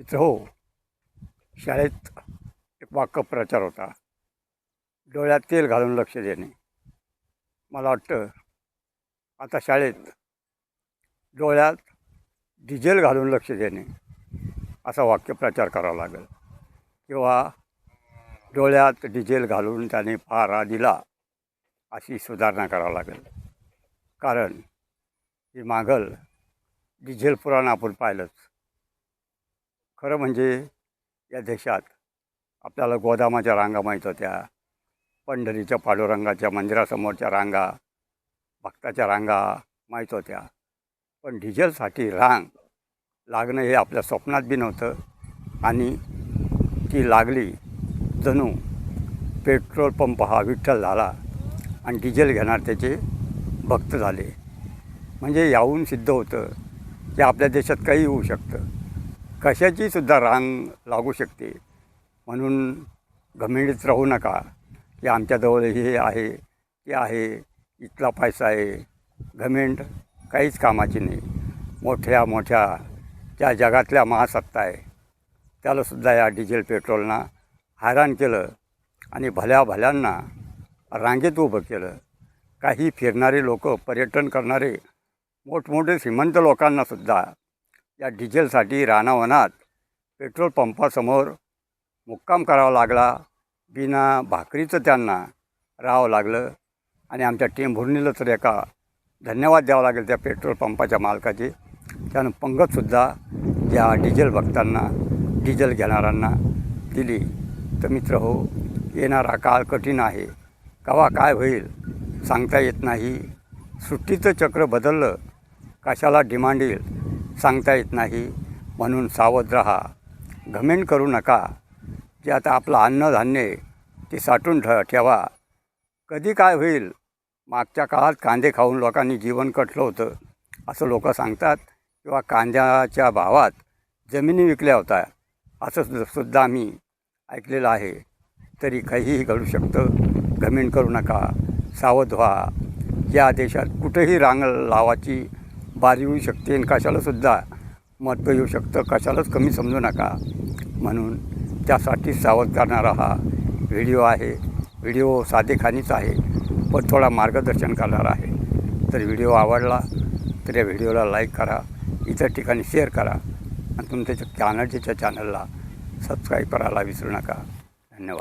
इथं हो, शाळेत एक वाक्प्रचार होता, डोळ्यात तेल घालून लक्ष देणे. मला वाटतं आता शाळेत डोळ्यात डिझेल घालून लक्ष देणे असा वाक्यप्रचार करावा लागेल, किंवा डोळ्यात डिझेल घालून त्याने पहारा दिला अशी सुधारणा करावी लागेल. कारण ही मागल डिझेल पुराण आपण पाहिलंच. खरं म्हणजे या देशात आपल्याला गोदामाच्या रांगा माहीत होत्या, पंढरीच्या पांडुरंगाच्या मंदिरासमोरच्या रांगा, भक्ताच्या रांगा माहीत होत्या. पण डिझेलसाठी रांग लागणं हे आपल्या स्वप्नात बी नव्हतं. आणि ती लागली, जणू पेट्रोल पंप हा विठ्ठल झाला आणि डिझेल घेणार त्याचे भक्त झाले. म्हणजे याहून सिद्ध होतं की आपल्या देशात काही होऊ शकतं, कशाचीसुद्धा रांग लागू शकते. म्हणून घमेंडीत राहू नका की आमच्याजवळ हे आहे, ते आहे, इथला पैसा आहे. घमेंड काहीच कामाची नाही. मोठ्या मोठ्या ज्या जगातल्या महासत्ता आहे त्यालासुद्धा या डिझेल पेट्रोलनं हैराण केलं आणि भल्या भल्यांना रांगेत उभं केलं. काही फिरणारे लोक, पर्यटन करणारे मोठमोठे श्रीमंत लोकांनासुद्धा या डिझेलसाठी रानावनात पेट्रोल पंपासमोर मुक्काम करावा लागला. बिना भाकरीचं त्यांना राहावं लागलं. आणि आमच्या टेंभुर्णीला तर एका धन्यवाद द्यावा लागेल त्या पेट्रोल पंपाच्या मालकाचे. त्यानं पंगतसुद्धा या डिझेल भक्तांना, डिझेल घेणाऱ्यांना दिली. तर मित्र हो, येणारा काळ कठीण आहे. केव्हा काय होईल सांगता येत नाही. सुट्टीचं चक्र बदललं, कशाला डिमांड येईल सांगता येत नाही. म्हणून सावध राहा, घमेंड करू नका. जे आता आपलं अन्नधान्य ते साठवून ठेवा. कधी काय होईल, मागच्या काळात कांदे खाऊन लोकांनी जीवन कटलं होतं असं लोक सांगतात, किंवा कांद्याच्या भावात जमिनी विकल्या होत्या असं सुद्धा आम्ही ऐकलेलं आहे. तरी काहीही घडू शकतं. घमेंड करू नका, सावध व्हा. या देशात कुठेही रांग लावाची बारी येऊ शकते आणि कशालासुद्धा महत्त्व येऊ शकतं. कशालाच कमी समजू नका. म्हणून त्यासाठी सावध करणारा हा व्हिडिओ आहे. व्हिडिओ साधेखानीच आहे, पण थोडा मार्गदर्शन करणारा आहे. तर व्हिडिओ आवडला तर या व्हिडिओला लाईक करा, इतर ठिकाणी शेअर करा आणि तुमच्या चॅनलला सबस्क्राईब करायला विसरू नका. धन्यवाद.